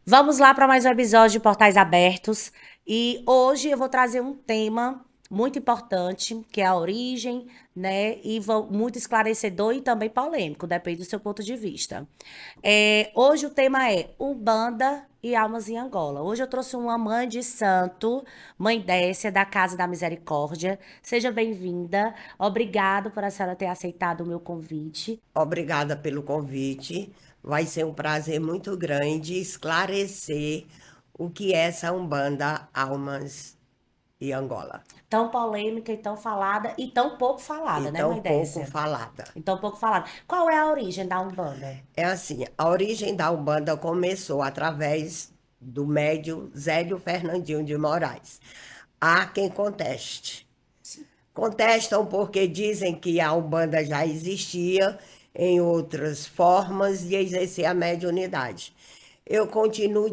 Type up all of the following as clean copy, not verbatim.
Vamos lá para mais um episódio de Portais Abertos. E hoje eu vou trazer um tema muito importante, que é a origem, né? E muito esclarecedor e também polêmico, depende do seu ponto de vista. Hoje o tema é Umbanda e Almas em Angola. Hoje eu trouxe uma mãe de santo, mãe Décia, da Casa da Misericórdia. Seja bem-vinda. Obrigado por a senhora ter aceitado o meu convite. Obrigada pelo convite. Vai ser um prazer muito grande esclarecer o que é essa Umbanda Almas e Angola. Tão polêmica e tão falada, e tão pouco falada, E né, tão mãe pouco Décia? falada. Então, pouco falado. Qual é a origem da Umbanda? É assim, a origem da Umbanda começou através do médium Zélio Fernandinho de Moraes. Há quem conteste. Sim. Contestam porque dizem que a Umbanda já existia em outras formas de exercer a mediunidade. Eu continuo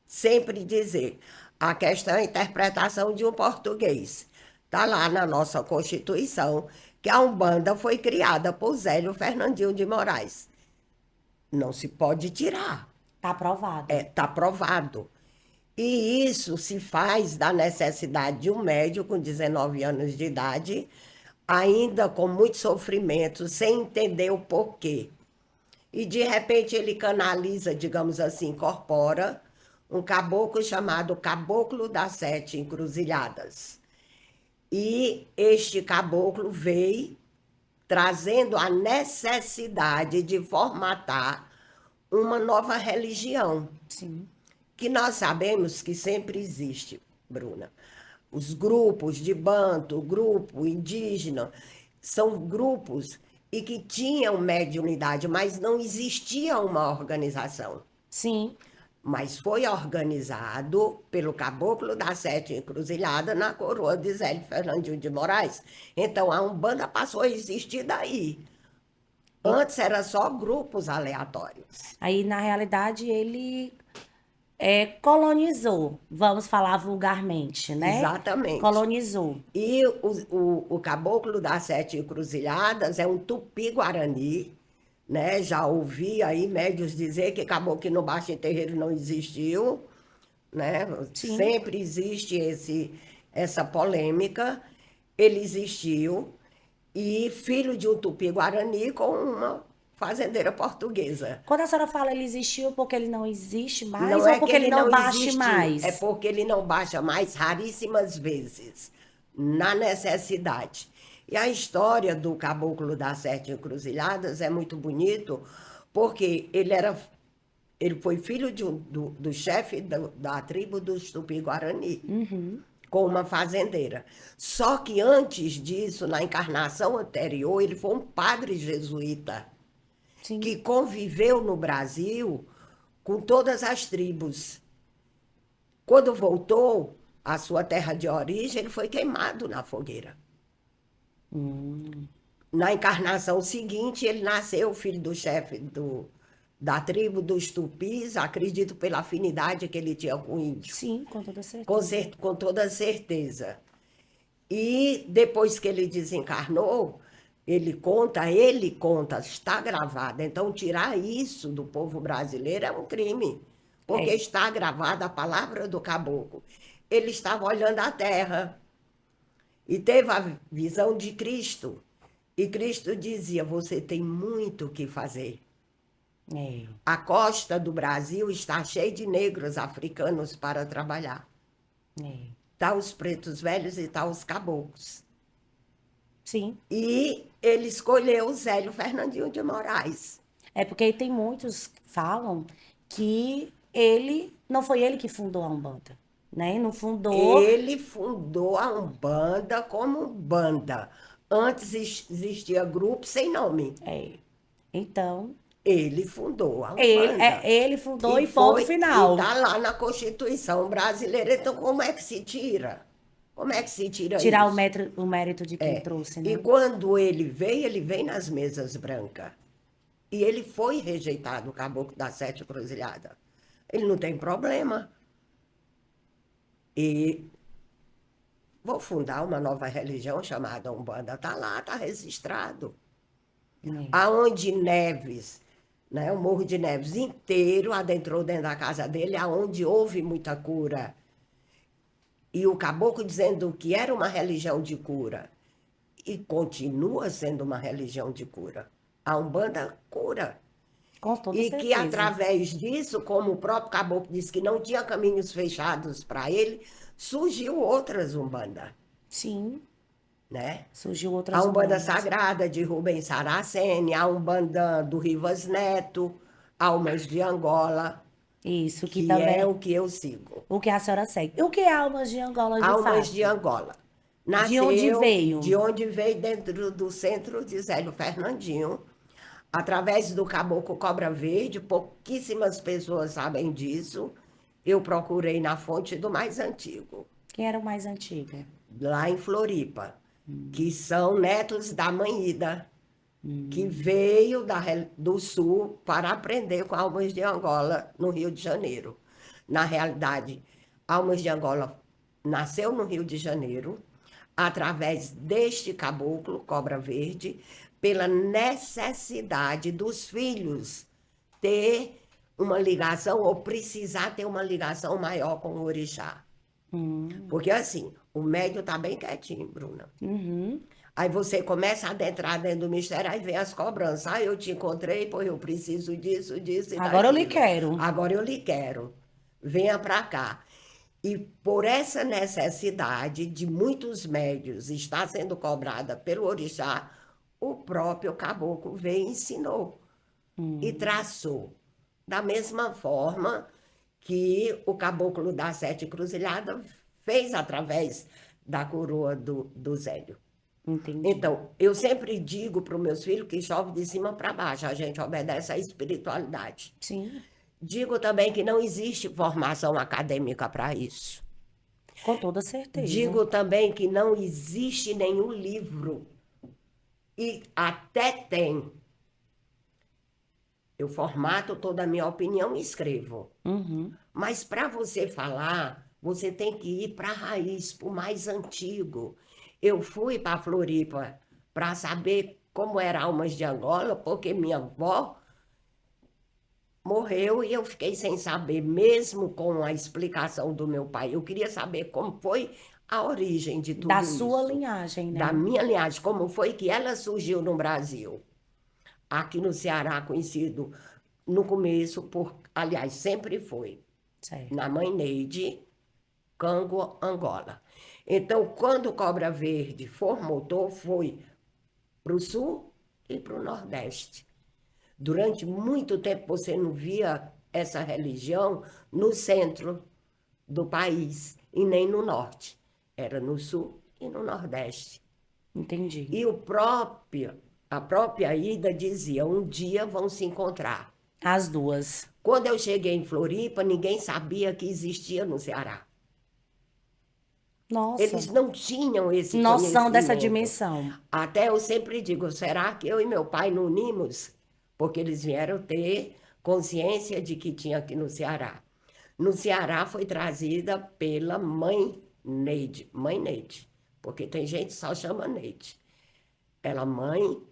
sempre dizer, a questão é a interpretação de um português. Está lá na nossa Constituição que a Umbanda foi criada por Zélio Fernandinho de Moraes. Não se pode tirar, Tá aprovado. está provado. E isso se faz da necessidade de um médico com 19 anos de idade, ainda com muito sofrimento, sem entender o porquê. E de repente ele canaliza, digamos assim, incorpora um caboclo chamado Caboclo das Sete Encruzilhadas. E este caboclo veio trazendo a necessidade de formatar uma nova religião, Sim. que nós sabemos que sempre existe, Bruna. Os grupos de banto, o grupo indígena, são grupos e que tinham mediunidade, mas não existia uma organização. Sim. Mas foi organizado pelo Caboclo da Sete Encruzilhada na coroa de Zélio Fernandinho de Moraes. Então a Umbanda passou a existir daí. E Antes era só grupos aleatórios. aí, na realidade, ele colonizou, vamos falar vulgarmente, né? Exatamente. Colonizou. E o Caboclo das Sete Encruzilhadas é um tupi-guarani, né? Já ouvi aí médios dizer que caboclo no Baixo Terreiro não existiu, né? Sim. Sempre existe essa polêmica. Ele existiu e filho de um tupi-guarani com uma fazendeira portuguesa. Quando a senhora fala ele existiu porque ele não existe mais Não ou é que porque ele ele não não baixe existiu, é mais? porque ele não baixa mais raríssimas vezes, na necessidade. E a história do Caboclo das Sete Encruzilhadas é muito bonito, porque ele foi filho do chefe da tribo dos Tupi-Guarani, Uhum. com uma fazendeira. Só que antes disso, na encarnação anterior, ele foi um padre jesuíta Sim. que conviveu no Brasil com todas as tribos. Quando voltou à sua terra de origem, ele foi queimado na fogueira. Hum. Na encarnação seguinte, ele nasceu filho do chefe da tribo dos Tupis, acredito pela afinidade que ele tinha com o índio, Sim, com toda certeza. com toda certeza. E depois que ele desencarnou, ele conta, está gravado. Então, tirar isso do povo brasileiro é um crime, porque É. está gravada a palavra do caboclo. Ele estava olhando a terra e teve a visão de Cristo. E Cristo dizia: Você tem muito o que fazer. É. A costa do Brasil está cheia de negros africanos para trabalhar. É. Tá os pretos velhos e tá os caboclos. Sim. E ele escolheu o Zélio Fernandinho de Moraes. É porque tem muitos que falam que ele não foi ele que fundou a Umbanda, né? Não fundou. Ele fundou a Umbanda como banda. Antes existia grupo sem nome. É. Então, Ele fundou a Umbanda. ele fundou E e ponto foi, e final. está lá na Constituição brasileira. Então, como é que se tira? Como é que se tira Tirar isso? o mérito de quem trouxe, E né? quando ele vem nas mesas brancas. E ele foi rejeitado, o Caboclo da Sete Cruzilhada. Ele não tem problema. E vou fundar uma nova religião chamada Umbanda. Está lá, está registrado. É. Aonde Neves né? O Morro de Neves inteiro adentrou dentro da casa dele, aonde houve muita cura. E o caboclo dizendo que era uma religião de cura. E continua sendo uma religião de cura. A Umbanda cura. Com toda E que certeza. através disso, como o próprio caboclo disse que não tinha caminhos fechados para ele, surgiu outras Umbanda, Sim, né? surgiu A outras Umbanda Umbandas. Sagrada de Rubens Saraceni, a Umbanda do Rivas Neto, Almas de Angola, Isso, que que é também. o que eu sigo. O que a senhora segue. E o que é Almas de Angola de Almas de fato? Angola. De onde Nasceu de veio? onde veio dentro do centro de Zélio Fernandinho, através do Caboclo Cobra Verde, pouquíssimas pessoas sabem disso. Eu procurei na fonte do mais antigo, Quem era o mais antigo? lá em Floripa, que são netos da mãe Ida, que veio do sul para aprender com Almas de Angola no Rio de Janeiro. Na realidade, Almas de Angola nasceu no Rio de Janeiro, através deste caboclo, Cobra Verde, pela necessidade dos filhos ter uma ligação ou precisar ter uma ligação maior com o orixá. Porque assim, o médio está bem quietinho, Bruna. Uhum. Aí você começa a adentrar dentro do mistério, aí vem as cobranças. Ah, eu te encontrei, pois eu preciso disso, disso e Agora eu lhe daquilo. quero. Agora eu lhe quero. Venha para cá. E por essa necessidade de muitos médios estar sendo cobrada pelo orixá, o próprio caboclo veio e ensinou e traçou. Da mesma forma que o caboclo da Sete Encruzilhadas fez através da coroa do Zélio. Entendi. Então, eu sempre digo para os meus filhos que chove de cima para baixo, a gente obedece à espiritualidade. Sim, Digo também que não existe formação acadêmica para isso. com toda certeza. Digo também que não existe nenhum livro, e até tem. Eu formato toda a minha opinião e escrevo. Uhum. Mas para você falar, você tem que ir para a raiz, para o mais antigo. Eu fui para Floripa para saber como era Almas de Angola, porque minha avó morreu e eu fiquei sem saber, mesmo com a explicação do meu pai. Eu queria saber como foi a origem de Da tudo sua isso, linhagem, da né? minha linhagem, como foi que ela surgiu no Brasil. Aqui no Ceará, conhecido no começo por, aliás, sempre foi, Certo. na mãe Neide, Cango, Angola. Então, quando o Cobra Verde formotou, foi para o sul e para o nordeste. Durante muito tempo você não via essa religião no centro do país e nem no norte. Era no sul e no nordeste. Entendi. E a própria Ida dizia, um dia vão se encontrar. As duas. Quando eu cheguei em Floripa, ninguém sabia que existia no Ceará. Nossa, Eles não tinham esse noção dessa conhecimento. dimensão. Até eu sempre digo, será que eu e meu pai não unimos? Porque eles vieram ter consciência de que tinha aqui no Ceará. No Ceará foi trazida pela mãe Neide, porque tem gente que só chama Neide. Ela mãe,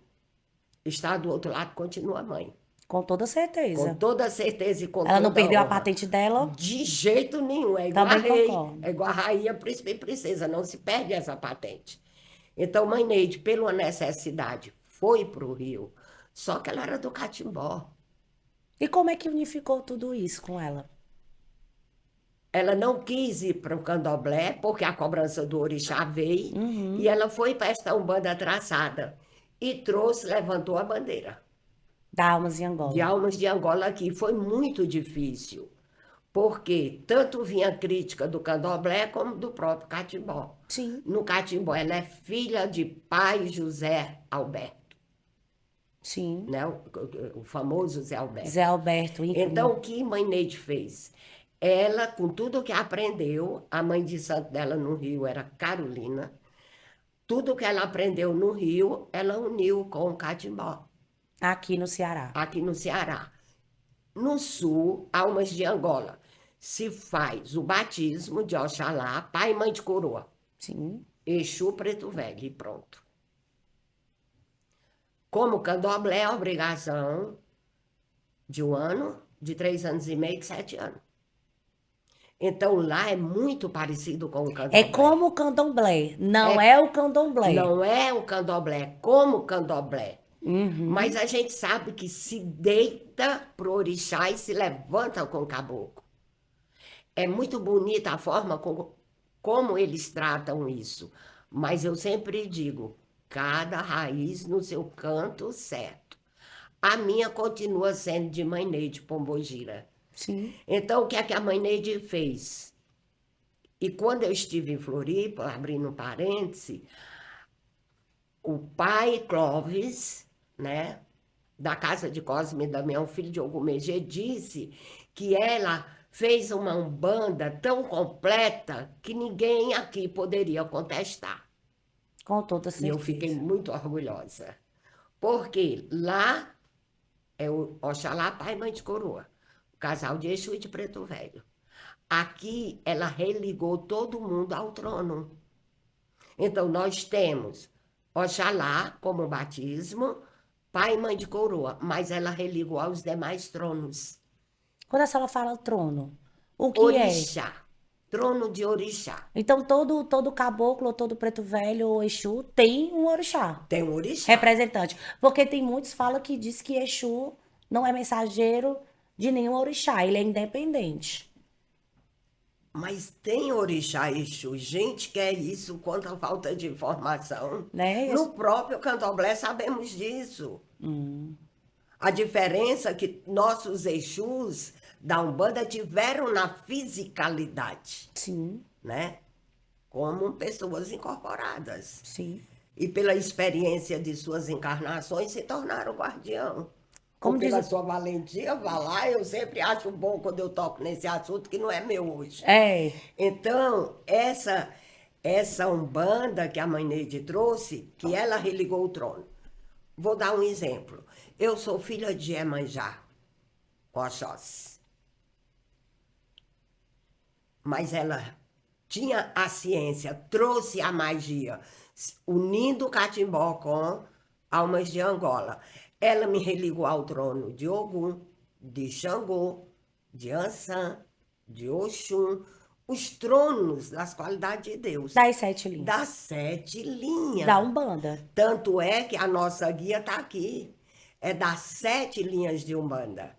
está do outro lado, continua mãe. Com toda Com certeza. toda certeza e com Ela não toda perdeu a honra. patente dela? De jeito nenhum, é igual a Também rei, concordo. é igual a rainha, príncipe e princesa, não se perde essa patente. Então, mãe Neide, pela necessidade, foi para o Rio, só que ela era do Catimbó. E como é que unificou tudo isso com ela? Ela não quis ir para o Candomblé, porque a cobrança do orixá veio, e ela foi para esta Umbanda traçada, e trouxe, levantou a bandeira Da Almas em de Angola. Almas de Angola aqui. Foi muito difícil, porque tanto vinha crítica do Candomblé como do próprio Catimbó. Sim, No Catimbó, ela é filha de pai José Alberto, sim. né? O famoso Zé Alberto. Zé Alberto, Então, o que mãe Neide fez? Ela, com tudo que aprendeu, a mãe de santo dela no Rio era Carolina, tudo que ela aprendeu no Rio, ela uniu com o Catimbó, aqui no Ceará. aqui no Ceará. No sul, Almas de Angola, se faz o batismo de Oxalá, pai e mãe de coroa, Sim, Exu Preto Velho e pronto. Como candomblé é obrigação de 1 ano, de 3 anos e meio, 7 anos. Então lá é muito parecido com o É candomblé. como o candomblé, não É, é o candomblé. não é o candomblé, é como o candomblé. Mas Uhum. a gente sabe que se deita pro orixá e se levanta com o caboclo. É muito bonita a forma como eles tratam isso. Mas eu sempre digo, cada raiz no seu canto certo. A minha continua sendo de Mãe Neide Pombogira. Sim. Então, o que é que a Mãe Neide fez? E quando eu estive em Floripa, abrindo um parêntese, o pai Clóvis, né, da casa de Cosme e Damião, filho de Ogumegê, disse que ela fez uma umbanda tão completa que ninguém aqui poderia contestar. Com toda E eu fiquei certeza. muito orgulhosa. Porque lá é o Oxalá, pai e mãe de coroa, o casal de Exu e de Preto Velho. Aqui ela religou todo mundo ao trono. Então nós temos Oxalá como batismo, pai e mãe de coroa, mas ela religou aos demais tronos. Quando a senhora fala trono, o que é? Orixá, trono de orixá. Então todo caboclo, todo preto velho ou Exu tem um orixá, Tem um orixá. representante. Porque tem muitos que falam que diz que Exu não é mensageiro de nenhum orixá, ele é independente, Mas tem orixá e Exu. Gente, que é isso, quanta falta de informação. né? No próprio candomblé sabemos disso. A diferença que nossos Exus da Umbanda tiveram na fisicalidade, Sim, né? Como pessoas incorporadas. sim. E pela experiência de suas encarnações se tornaram guardião. Ou Como diz, pela sua valentia, vá lá, eu sempre acho bom quando eu toco nesse assunto que não é meu hoje. é, Então, essa Umbanda que a Mãe Neide trouxe, que ela religou o trono. Vou dar um exemplo. Eu sou filha de Iemanjá, Oxóssi. Mas ela tinha a ciência, trouxe a magia, unindo o catimbó com almas de Angola. Ela me religou ao trono de Ogum, de Xangô, de Ansã, de Oxum, os tronos das qualidades de Deus, das 7 linhas. das 7 linhas. Da Umbanda. Tanto é que a nossa guia está aqui. É das 7 linhas de Umbanda.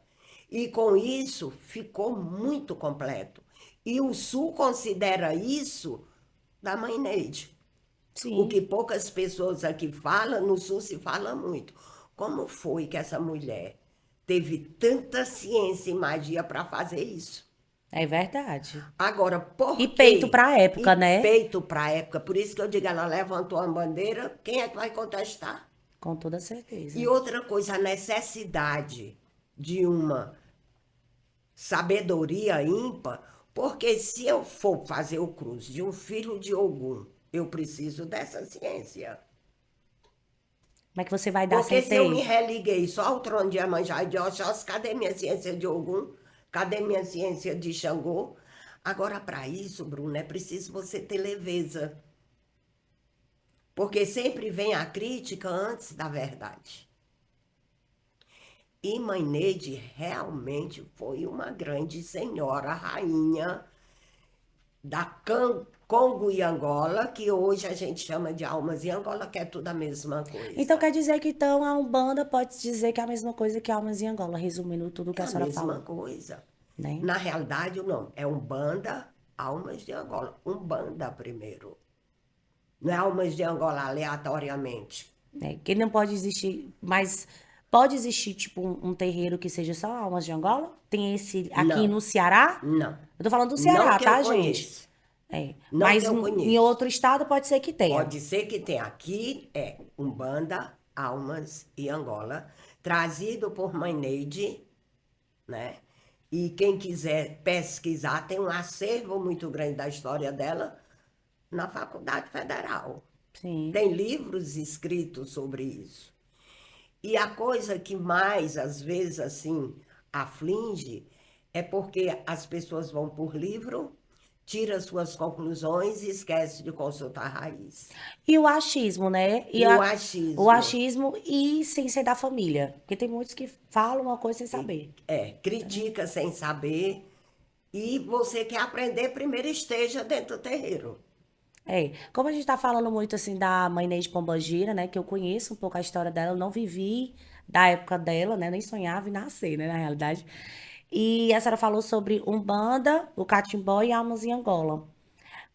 E com isso ficou muito completo. E o Sul considera isso da Mãe Neide. O Sim. que poucas pessoas aqui falam, no Sul se fala muito. Como foi que essa mulher teve tanta ciência e magia para fazer isso? É verdade. Agora, por E quê? peito pra época, E né? peito para a época. Por isso que eu digo, ela levantou a bandeira, quem é que vai contestar? Com toda certeza. E outra coisa, a necessidade de uma sabedoria ímpar, porque se eu for fazer o cruz de um filho de Ogum, eu preciso dessa ciência. Como é que você vai dar Porque sem se eu me ter? religuei só ao trono de Iemanjá e de Oxóssi, cadê minha ciência de Ogum? Cadê minha ciência de Xangô? Agora, para isso, Bruno, é preciso você ter leveza. Porque sempre vem a crítica antes da verdade. E Mãe Neide realmente foi uma grande senhora, rainha da Congo e Angola, que hoje a gente chama de Almas e Angola, que é tudo a mesma coisa. Então quer dizer que então a Umbanda pode dizer que é a mesma coisa que Almas em Angola, resumindo tudo que É a a senhora mesma falou, coisa. né? Na realidade, o nome é Umbanda, Almas de Angola. Umbanda primeiro. Não é Almas de Angola aleatoriamente. É, que não pode existir, mas pode existir tipo um terreiro que seja só Almas de Angola? Tem esse aqui Não, no Ceará? não. Eu tô falando do Não Ceará, que eu tá, gente? conheça. É. Não que Mas eu em conheço. outro estado pode ser que tenha. Pode ser que tenha. Aqui é Umbanda, Almas e Angola, trazido por Mãe Neide, né? E quem quiser pesquisar, tem um acervo muito grande da história dela na Faculdade Federal. Sim. Tem livros escritos sobre isso. E a coisa que mais, às vezes, assim, aflige é porque as pessoas vão por livro, tira suas conclusões e esquece de consultar a raiz. E o achismo, né? E o O achismo achismo e sem ser da família. Porque tem muitos que falam uma coisa sem saber. critica sem saber e você quer aprender, primeiro esteja dentro do terreiro. É, como a gente tá falando muito assim da mãe Neide Pombogira, né, que eu conheço um pouco a história dela, eu não vivi da época dela, né, nem sonhava em nascer, né, na realidade. E a senhora falou sobre Umbanda, o Catimbó e Almas em Angola.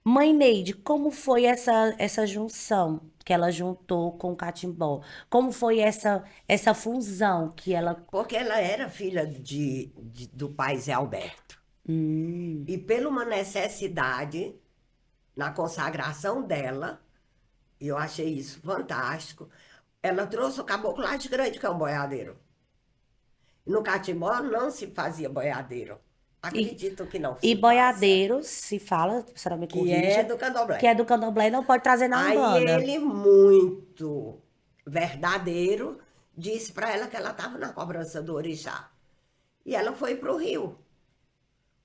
Mãe Neide, como foi essa junção que ela juntou com o Catimbó? Como foi essa fusão que ela... Porque ela era filha do pai Zé Alberto. E pela uma necessidade, na consagração dela, e eu achei isso fantástico, ela trouxe o caboclo lá de Grande, que é um boiadeiro. No Catimbó não se fazia boiadeiro. E, Acredito que não e se faça. boiadeiros, se fala, a senhora me Que é corrija, do que candomblé. é do candomblé, não pode trazer na Aí Umbanda. ele, muito verdadeiro, disse para ela que ela estava na cobrança do orixá. E ela foi para o Rio.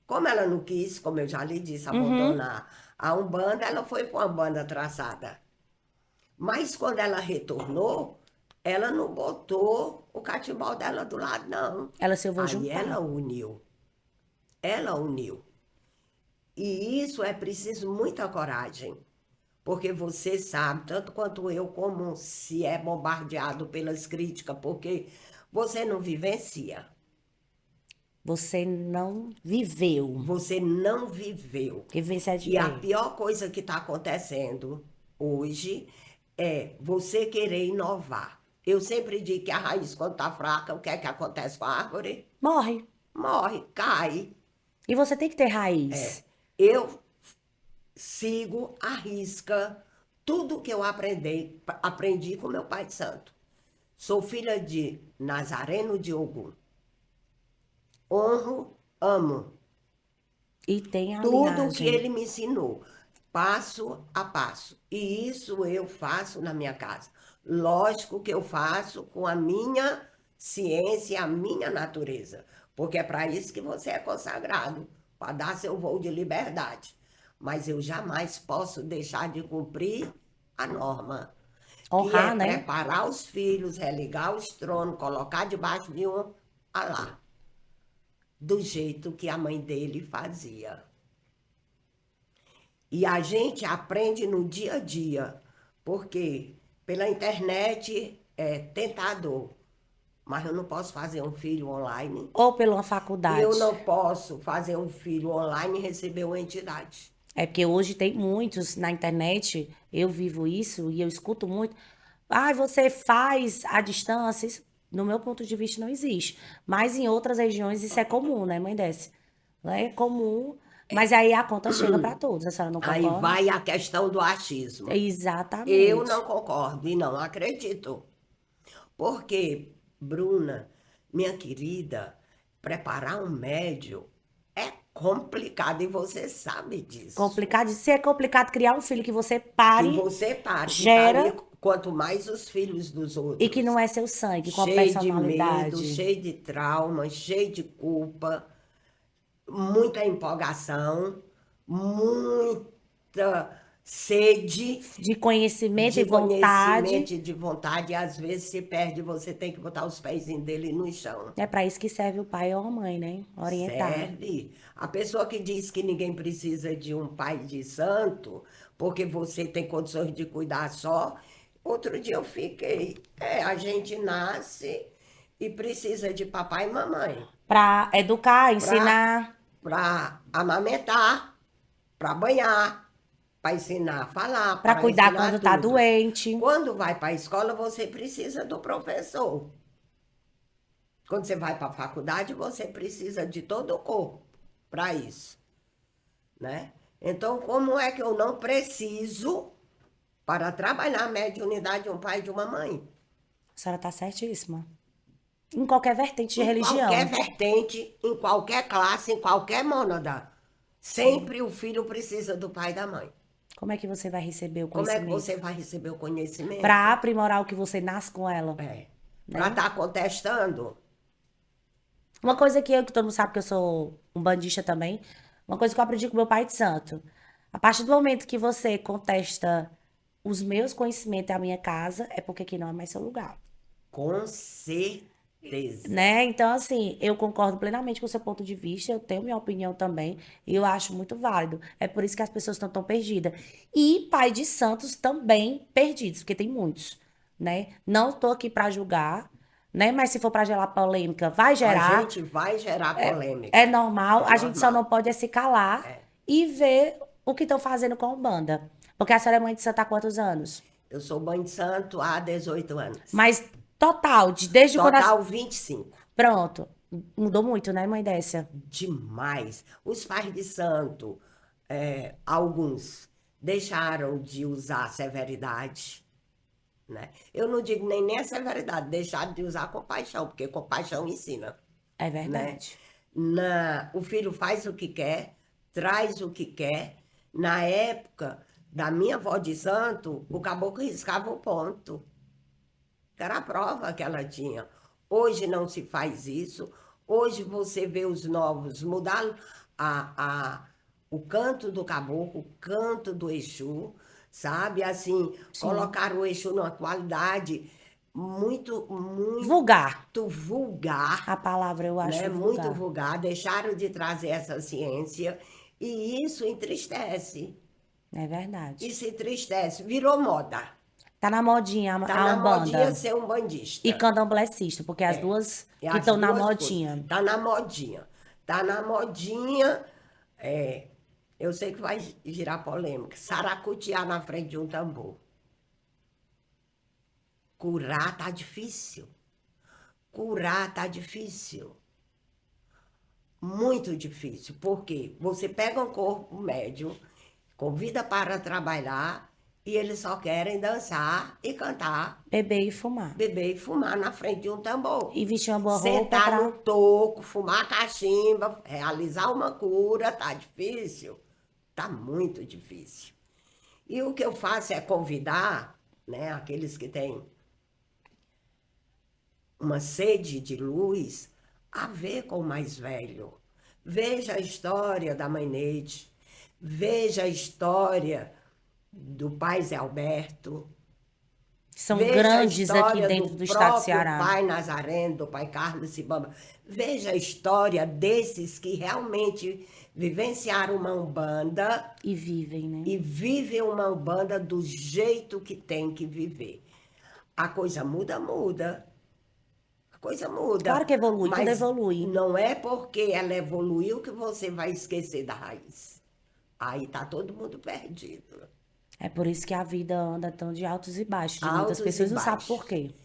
Como ela não quis, como eu já lhe disse, abandonar a Umbanda, ela foi com a Umbanda traçada. Mas quando ela retornou, ela não botou o catimbau dela do lado, não. Ela se eu vou Aí juntar. ela uniu. Ela uniu. E isso é preciso muita coragem. Porque você sabe, tanto quanto eu, como se é bombardeado pelas críticas, porque você não vivencia. Você não viveu. Você não viveu. Vivência de... E a É. pior coisa que está acontecendo hoje é você querer inovar. Eu sempre digo que a raiz, quando está fraca, o que é que acontece com a árvore? Morre. Morre, cai. E você tem que ter raiz. Eu sigo à risca tudo que eu aprendi com meu pai de santo. Sou filha de Nazareno de Ogum. Honro, amo. E tem a Tudo que linhagem. ele me ensinou, passo a passo. E isso eu faço na minha casa. Lógico que eu faço com a minha ciência, a minha natureza. Porque é para isso que você é consagrado, para dar seu voo de liberdade. Mas eu jamais posso deixar de cumprir a norma, que é Honrar, né? preparar os filhos, religar os tronos, colocar debaixo de um alá, do jeito que a mãe dele fazia. E a gente aprende no dia a dia, porque pela internet é tentador, mas eu não posso fazer um filho online. Ou pela uma E eu faculdade. não posso fazer um filho online e receber uma entidade. É porque hoje tem muitos na internet, eu vivo isso e eu escuto muito. Ah, você faz à distância. Isso, no meu ponto de vista, não existe. Mas em outras regiões isso é comum, né, mãe Desce? É comum, mas aí a conta chega para todos. A senhora não Aí concorda? vai a questão do achismo. Eu Exatamente. não concordo e não acredito. Porque, Bruna, minha querida, preparar um médio é complicado e você sabe disso. Complicado. Se é complicado criar um filho que você Que pare, você pare, que tá ali, gera quanto mais os filhos dos e que não outros, é seu sangue, com a cheio de medo, personalidade. cheio de trauma, cheio de culpa, muita empolgação, muita sede De conhecimento e de vontade. conhecimento e de vontade, e às vezes se perde, você tem que botar os pezinhos dele no chão. É para isso que serve o pai ou a mãe, né? Orientar. Serve. A pessoa que diz que ninguém precisa de um pai de santo, porque você tem condições de cuidar só. Outro dia eu fiquei. A gente nasce e precisa de papai e mamãe Para educar, para ensinar. amamentar, para banhar, para ensinar a falar, Para para cuidar quando ensinar tá tudo. doente. Quando vai para a escola, você precisa do professor. Quando você vai para a faculdade, você precisa de todo o corpo para isso, né? Então, como é que eu não preciso para trabalhar a mediunidade de um pai e de uma mãe? A senhora tá certíssima. Em qualquer vertente de Em qualquer religião. vertente, em qualquer classe, em qualquer mônada, sempre o filho precisa do pai e da mãe. Como é que você vai receber o Como é que conhecimento? você vai receber o conhecimento? Para aprimorar o que você nasce com ela. Para estar contestando. Uma coisa que todo mundo sabe que eu sou um bandista também. Uma coisa que eu aprendi com meu pai de santo. A partir do momento que você contesta os meus conhecimentos e a minha casa, é porque aqui não é mais seu lugar. Com certeza. Né? Então, assim, eu concordo plenamente com o seu ponto de vista, eu tenho minha opinião também, e eu acho muito válido. É por isso que as pessoas estão tão perdidas. E pai de santos também perdidos, porque tem muitos, né? Não estou aqui para julgar, né? Mas se for para gerar polêmica, vai A gerar, gente vai gerar polêmica. é normal, É a gente só não normal. pode é se calar e ver o que estão fazendo com a Umbanda. Porque a senhora é mãe de santo há quantos anos? Eu sou mãe de santo há 18 anos. Mas total, desde quando... Total 25. Pronto. Mudou muito, né, mãe Décia? Demais. Os pais de santo, alguns, deixaram de usar severidade, né? Eu não digo nem a severidade, deixaram de usar compaixão, porque compaixão ensina, É né? verdade. O filho faz o que quer, traz o que quer. Na época da minha avó de santo, o caboclo riscava o ponto. Era a prova que ela tinha. Hoje não se faz isso. Hoje você vê os novos mudar o canto do caboclo, o canto do Exu, sabe? Assim, Sim. colocar o Exu numa qualidade muito, Vulgar. muito vulgar, A palavra eu né? acho Muito vulgar. vulgar. Deixaram de trazer essa ciência e isso entristece. É verdade. Isso entristece. Virou moda. Tá na modinha Tá a na modinha Umbanda ser um e bandista. candomblessista, porque as duas E que as estão na duas coisas. modinha. Tá na modinha. Tá na modinha. É, eu sei que vai girar polêmica. Saracutiar na frente de um tambor. Curar tá difícil. Curar tá difícil. Muito difícil. Porque você pega um corpo médio, convida para trabalhar e eles só querem dançar e cantar, Beber e fumar. beber e fumar na frente de um tambor. E vestir uma boa roupa Sentar no pra... toco, fumar cachimba, realizar uma cura, tá difícil? Tá muito difícil. E o que eu faço é convidar, né, aqueles que têm uma sede de luz, a ver com o mais velho. Veja a história da mãe Neide, veja a história do pai Zé Alberto, São veja a grandes aqui história do dentro do estado do próprio Ceará. pai Nazareno, do pai Carlos Cibamba. Veja a história desses que realmente vivenciaram uma Umbanda E vivem, né? e vivem uma Umbanda do jeito que tem que viver. A coisa muda, muda. A coisa muda. Claro que evolui, tudo Mas evolui. não é porque ela evoluiu que você vai esquecer da raiz. Aí tá todo mundo perdido. É por isso que a vida anda tão de altos e baixos, de muitas Altos e pessoas não sabem por baixos. quê.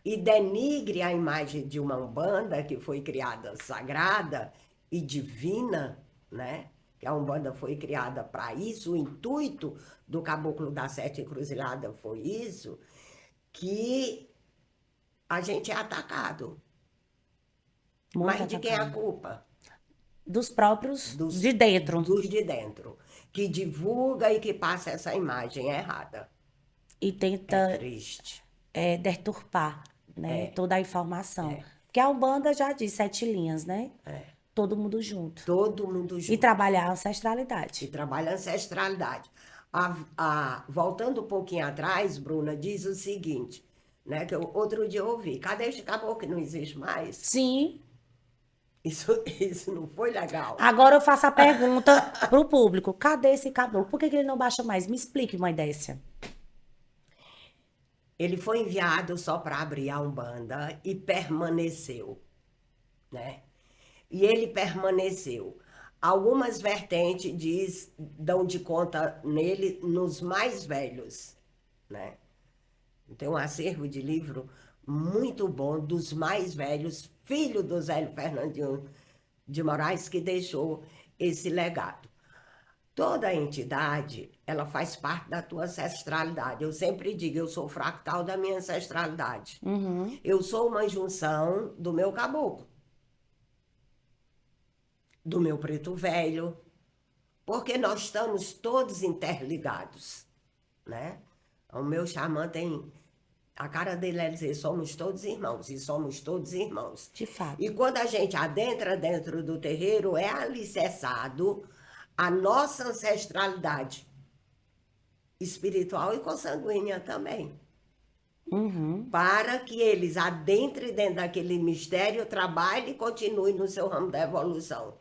E denigre a imagem de uma Umbanda que foi criada sagrada e divina, né? Que a Umbanda foi criada para isso, o intuito do Caboclo da Sete Encruzilhada foi isso, que a gente é atacado. Muito Mas de quem é a atacado. culpa? Dos próprios Dos, de dentro. dos de dentro, que divulga e que passa essa imagem errada. E É tenta triste. deturpar, né, toda a informação. Porque a Umbanda já diz 7 linhas, né? Todo mundo junto. Todo mundo E junto. trabalhar a E ancestralidade. trabalha a ancestralidade. Voltando um pouquinho atrás, Bruna, diz o seguinte, né, que outro dia eu ouvi, cadê este caboclo que não existe mais? Sim. Isso não foi legal. Agora eu faço a pergunta pro público. Cadê esse caboclo? Por que ele não baixa mais? Me explique, mãe Décia. Ele foi enviado só para abrir a Umbanda e permaneceu, né? E ele permaneceu. Algumas vertentes dão de conta nele nos mais velhos, né? Tem um acervo de livro muito bom dos mais velhos, filho do Zélio Fernandinho de Moraes, que deixou esse legado. Toda entidade, ela faz parte da tua ancestralidade. Eu sempre digo, eu sou o fractal da minha ancestralidade. Eu sou uma junção do meu caboclo, do meu preto velho, porque nós estamos todos interligados, né? O meu xamã tem A cara dele é dizer, somos todos irmãos, e somos todos irmãos. De fato. E quando a gente adentra dentro do terreiro, é alicerçado a nossa ancestralidade espiritual e consanguínea também. Uhum. Para que eles adentrem dentro daquele mistério, trabalhem e continuem no seu ramo da evolução.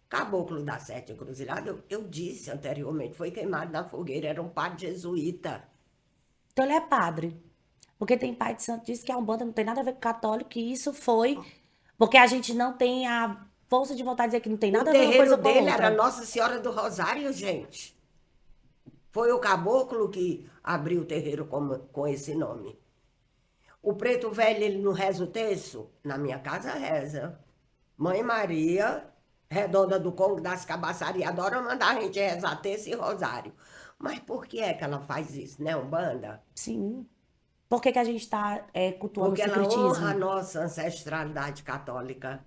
Caboclo da Sete Encruzilhadas, eu disse anteriormente, foi queimado na fogueira, era um padre jesuíta. Então ele é padre. Porque tem pai de santo que diz que a Umbanda não tem nada a ver com católico, e isso foi porque a gente não tem a força de vontade de dizer que não tem O nada a ver uma terreiro coisa com a dele era outra. Nossa Senhora do Rosário, gente. Foi o caboclo que abriu o terreiro com esse nome. O preto velho, ele não reza o terço? Na minha casa reza. Mãe Maria, redonda do Congo das Cabaçarias, adora mandar a gente rezar terço e rosário. Mas por que é que ela faz isso, né, Umbanda? Sim. Por que que a gente está cultuando o Porque ela honra a secretismo? nossa ancestralidade católica,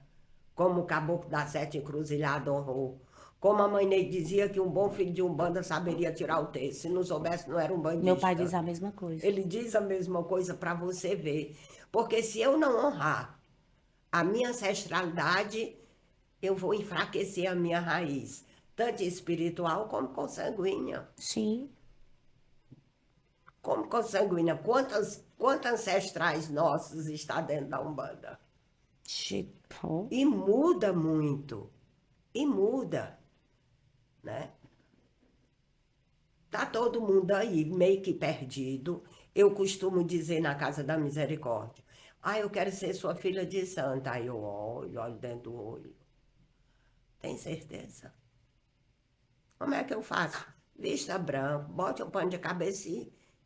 como o caboclo da Sete Encruzilhadas honrou. Como a mãe Neide dizia que um bom filho de Umbanda saberia tirar o texto. Se não soubesse, não era um Meu pai diz bandista. a mesma coisa. Ele diz a mesma coisa para você ver. Porque se eu não honrar a minha ancestralidade, eu vou enfraquecer a minha raiz, tanto espiritual como consanguínea. Sim. Como consanguínea, quantos ancestrais nossos está dentro da Umbanda? Tipo, E muda muito. E muda, né? Tá todo mundo aí meio que perdido. Eu costumo dizer na Casa da Misericórdia, eu quero ser sua filha de santa. Aí eu olho dentro do olho. Tem certeza? Como é que eu faço? Vista branco, bote um pano de cabeça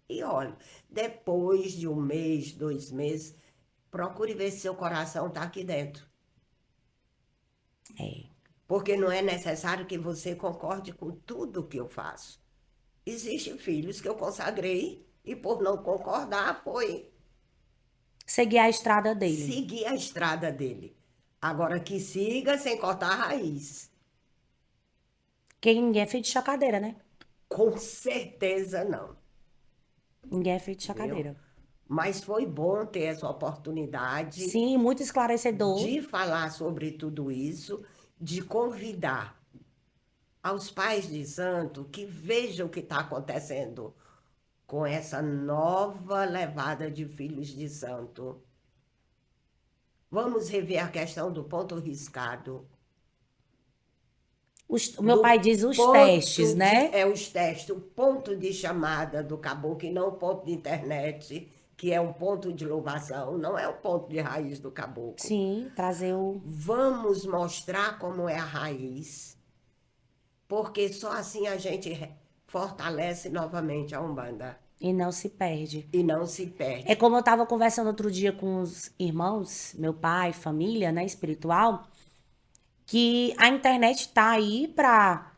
e olhe. Depois de 1 mês, 2 meses, procure ver se seu coração está aqui dentro. é. Porque não é necessário que você concorde com tudo que eu faço. Existem filhos que eu consagrei e por não concordar foi Seguir a estrada dele. seguir a estrada dele. Agora que siga sem cortar a raiz. Porque ninguém é feito de chocadeira, né? Com certeza não. Ninguém é feito de Viu? chocadeira. Mas foi bom ter essa oportunidade Sim, muito esclarecedor. de falar sobre tudo isso, de convidar aos pais de santo que vejam o que está acontecendo com essa nova levada de filhos de santo. Vamos rever a questão do ponto riscado. O meu pai diz os testes, né? Os testes, o ponto de chamada do caboclo, e não o ponto de internet, que é um ponto de louvação, não é o ponto de raiz do caboclo. Sim, trazer o. Vamos mostrar como é a raiz, porque só assim a gente fortalece novamente a Umbanda E não se perde. e não se perde. É como eu estava conversando outro dia com os irmãos, meu pai, família, né, espiritual, que a internet tá aí pra.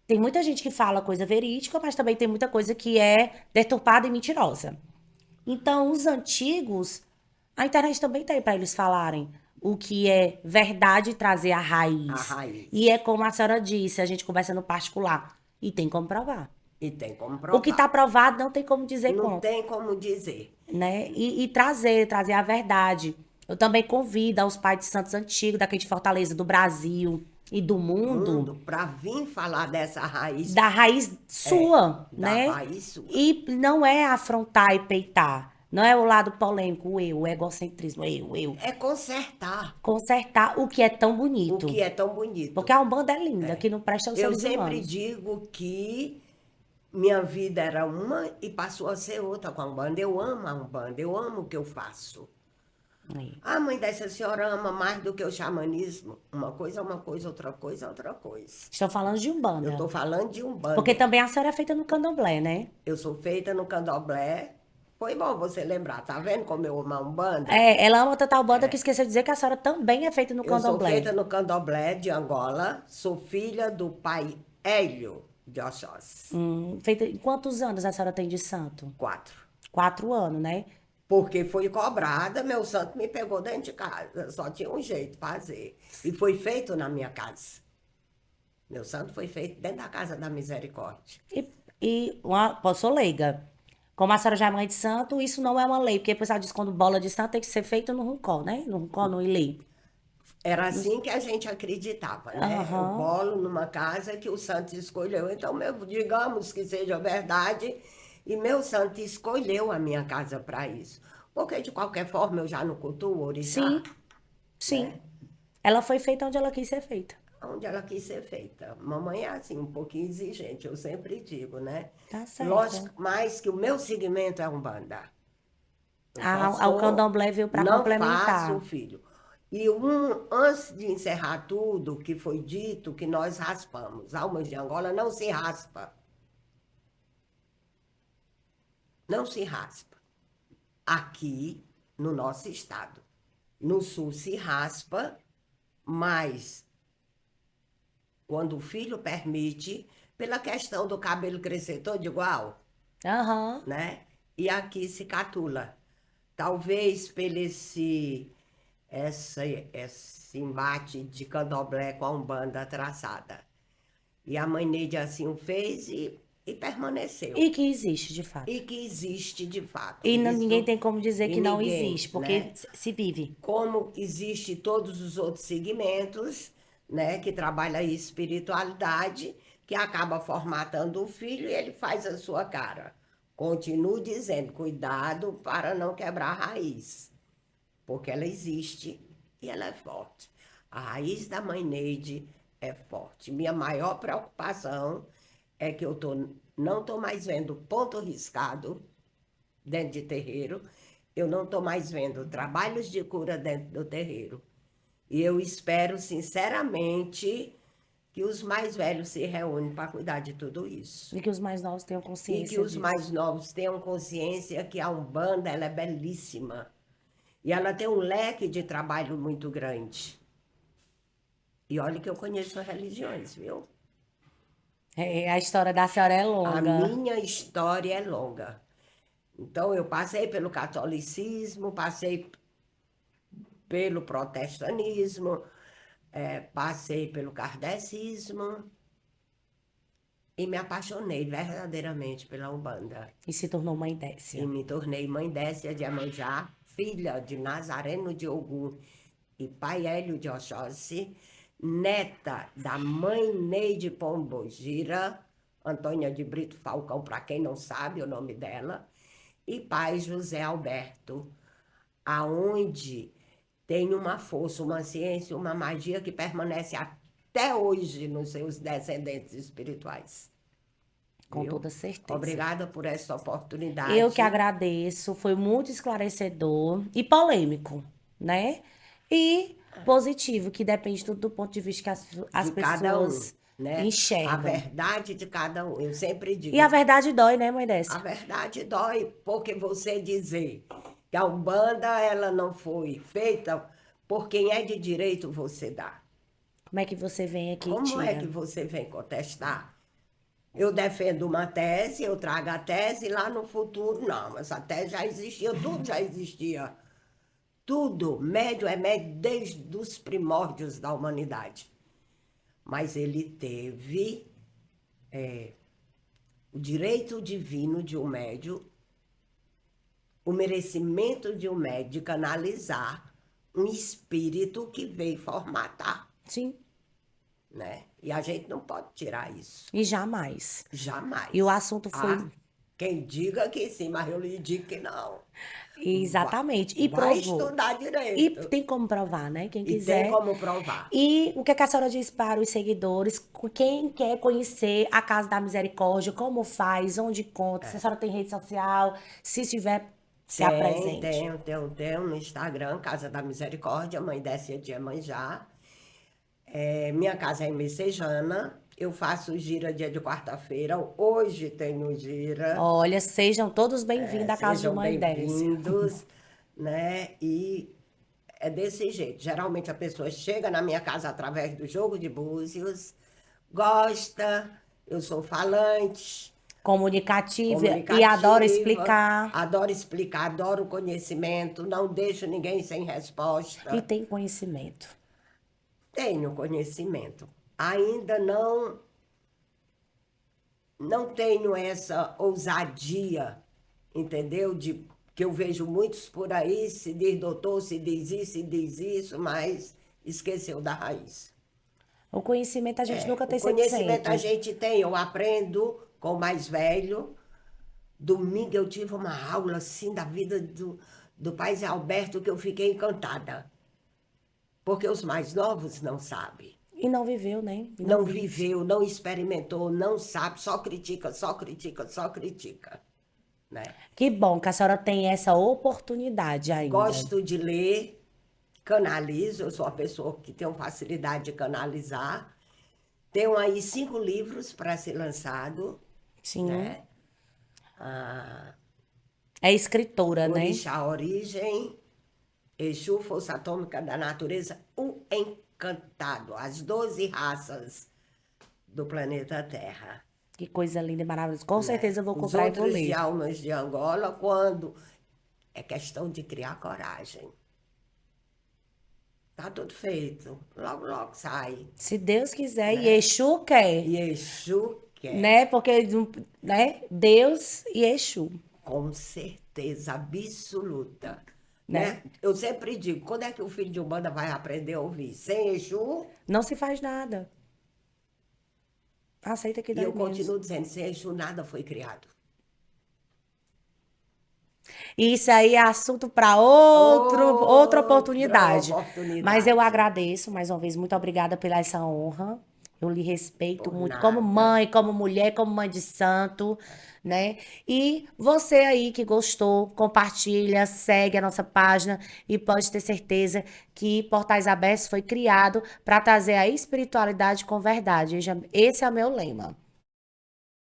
Tem muita gente que fala coisa verídica, mas também tem muita coisa que é deturpada e mentirosa. Então, os antigos, a internet também tá aí pra eles falarem o que é verdade e trazer a A raiz. raiz. E é como a senhora disse, a gente conversa no particular. E tem como provar. E tem como O que provar. tá provado não tem como dizer Não como, tem como dizer. né? E trazer a verdade. Eu também convido aos pais de santos antigos, daqui de Fortaleza, do Brasil e do mundo, Para vir falar dessa raiz, da raiz sua, da né? raiz sua. E não é afrontar e peitar. Não é o lado polêmico, o egocentrismo, eu. É consertar Consertar o que é tão o bonito. que é tão bonito. Porque a Umbanda é linda, que não presta aos Eu seres sempre humanos. digo que minha vida era uma e passou a ser outra com a Umbanda. Eu amo a Umbanda, eu amo o que eu faço. Aí. A mãe dessa senhora ama mais do que o xamanismo. Uma coisa é uma coisa, outra coisa é outra coisa. Estou falando de Eu Umbanda. estou falando de Umbanda. Porque também a senhora é feita no candomblé, né? Eu sou feita no candomblé. Foi bom você lembrar, tá vendo como eu amo a Umbanda? É, ela ama tanta Umbanda que esqueceu de dizer que a senhora também é feita no Eu sou candomblé. feita no candomblé de Angola. Sou filha do pai Hélio de Oxóssi. Feita... Quantos anos a senhora tem de santo? 4. 4 anos, né? Porque foi cobrada, meu santo me pegou dentro de casa. Só tinha um jeito de fazer. E foi feito na minha casa. Meu santo foi feito dentro da Casa da Misericórdia. Sou leiga. Como a senhora já é mãe de santo, isso não é uma lei, porque o pessoal diz que quando bola de santo tem que ser feito no Runcó, né? No Runcó, no Ilê. Era assim que a gente acreditava, né? Eu Aham. bolo numa casa que o santo escolheu. Então, digamos que seja verdade, e meu santo escolheu a minha casa para isso. Porque, de qualquer forma, eu já não cultuo o orixá, Sim, sim. né? Ela foi feita onde ela quis ser feita. Onde ela quis ser feita. Mamãe é assim, um pouquinho exigente, eu sempre digo, né? Tá certo. Lógico, mais que o meu segmento é Umbanda. Eu só O sou, candomblé veio para não complementar. faço filho. E antes de encerrar tudo, que foi dito que nós raspamos. Almas de Angola não se raspa. Não se raspa. Aqui, no nosso estado. No sul se raspa, mas quando o filho permite, pela questão do cabelo crescer todo igual, Aham. né? E aqui se catula. Talvez pelo esse embate de candomblé com a Umbanda traçada. E a mãe Neide assim o fez e permaneceu. E que existe, de fato. E que existe de fato. E ninguém Isso, tem como dizer e que não ninguém, existe, porque né? se vive. Como existe todos os outros segmentos, né, que trabalha a espiritualidade, que acaba formatando o filho e ele faz a sua cara. Continuo dizendo, cuidado para não quebrar a raiz, porque ela existe e ela é forte. A raiz da mãe Neide é forte. Minha maior preocupação é que não estou mais vendo ponto riscado dentro de terreiro, eu não estou mais vendo trabalhos de cura dentro do terreiro. E eu espero, sinceramente, que os mais velhos se reúnem para cuidar de tudo isso. E que os mais novos tenham E que consciência os disso. mais novos tenham consciência que a Umbanda ela é belíssima. E ela tem um leque de trabalho muito grande. E olha que eu conheço religiões, viu? É, a história da senhora é A longa. minha história é longa. Então, eu passei pelo catolicismo, passei pelo protestantismo, passei pelo kardecismo e me apaixonei verdadeiramente pela Umbanda. E se tornou mãe E Décia. me tornei mãe Décia de Iemanjá, filha de Nazareno de Ogum e pai Hélio de Oxóssi, neta da mãe Neide Pombogira, Antônia de Brito Falcão, para quem não sabe o nome dela, e pai José Alberto, aonde tem uma força, uma ciência, uma magia que permanece até hoje nos seus descendentes espirituais. Com Viu? toda certeza. Obrigada por essa Eu que oportunidade. agradeço, foi muito esclarecedor e polêmico, né? E positivo, que depende tudo do ponto de vista que as De cada um, pessoas né? A enxergam. verdade de cada um. Eu sempre E a digo, verdade dói, né, mãe a Décia? verdade dói, porque você dizer que a Umbanda ela não foi feita por quem é de direito, você dá. Como é que você vem aqui e Como é que tira? você vem contestar? Eu defendo uma tese, eu trago a tese e lá no futuro, não, essa tese já existia, tudo já existia. Tudo, médio é médio desde os primórdios da humanidade. Mas ele teve o direito divino de um médio, o merecimento de um médio de canalizar um espírito que veio formatar, Sim, né? E a gente não pode tirar isso, e jamais. E o jamais. assunto Há foi quem diga que sim, mas eu lhe digo que não. exatamente, e Vai provou. estudar E direito. tem como provar, né? Quem E tem quiser. como provar. E o que é que a senhora diz para os seguidores? Quem quer conhecer a Casa da Misericórdia, como faz, onde conta, se a senhora tem rede social, se tiver, se apresente. Tenho no Instagram, Casa da Misericórdia, Mãe Décia de Iemanjá. Minha casa é em Messejana. Eu faço gira dia de quarta-feira. Hoje tenho gira. Olha, sejam todos bem-vindos à Casa de Sejam Mãe Décia. bem-vindos, né? E é desse jeito. Geralmente a pessoa chega na minha casa através do jogo de búzios, gosta, eu sou falante, Comunicativa e adoro comunicativa, explicar. adoro explicar, adoro conhecimento, não deixo ninguém sem E resposta. tem conhecimento. Tenho conhecimento. Ainda não tenho essa ousadia entendeu? Que eu vejo muitos por aí, se diz doutor, se diz isso, mas esqueceu da raiz. O conhecimento a gente nunca O tem conhecimento a 100%. gente tem, eu aprendo com o mais velho. Domingo eu tive uma aula assim da vida do pai Zé Alberto que eu fiquei encantada. Porque os mais novos não sabem. E não viveu, né? E Não vive. viveu, não experimentou, não sabe, só critica, só critica, só critica. Né? Que bom que a senhora tem essa oportunidade ainda. Gosto de ler, canalizo, eu sou uma pessoa que tem facilidade de canalizar. Tenho aí 5 livros para ser lançado, Sim. né? Ah, É escritora, né? Orixá Origem, Exu, Força Atômica da Natureza, o Encantado, as 12 raças do planeta Terra. Que coisa linda e maravilhosa. Com certeza eu vou Os comprar e vou outros ler. de almas de Angola, quando é questão de criar coragem. Tá tudo feito, logo, logo sai. Se Deus quiser, e Exu quer, E Exu quer, né? Porque, né? Deus e Exu. com certeza absoluta. Né? Né? Eu sempre digo, quando é que o filho de Umbanda vai aprender a ouvir? Sem Exu? Não se faz nada. Aceita que E dói eu mesmo. continuo dizendo, sem Exu nada foi criado. Isso aí é assunto para outra oportunidade. oportunidade. Mas eu agradeço mais uma vez, muito obrigada pela essa honra. Eu lhe respeito Por muito como nada. mãe, como mulher, como mãe de santo, né? E você aí que gostou, compartilha, segue a nossa página e pode ter certeza que Portais Abertos foi criado para trazer a espiritualidade com verdade. Esse é o meu lema.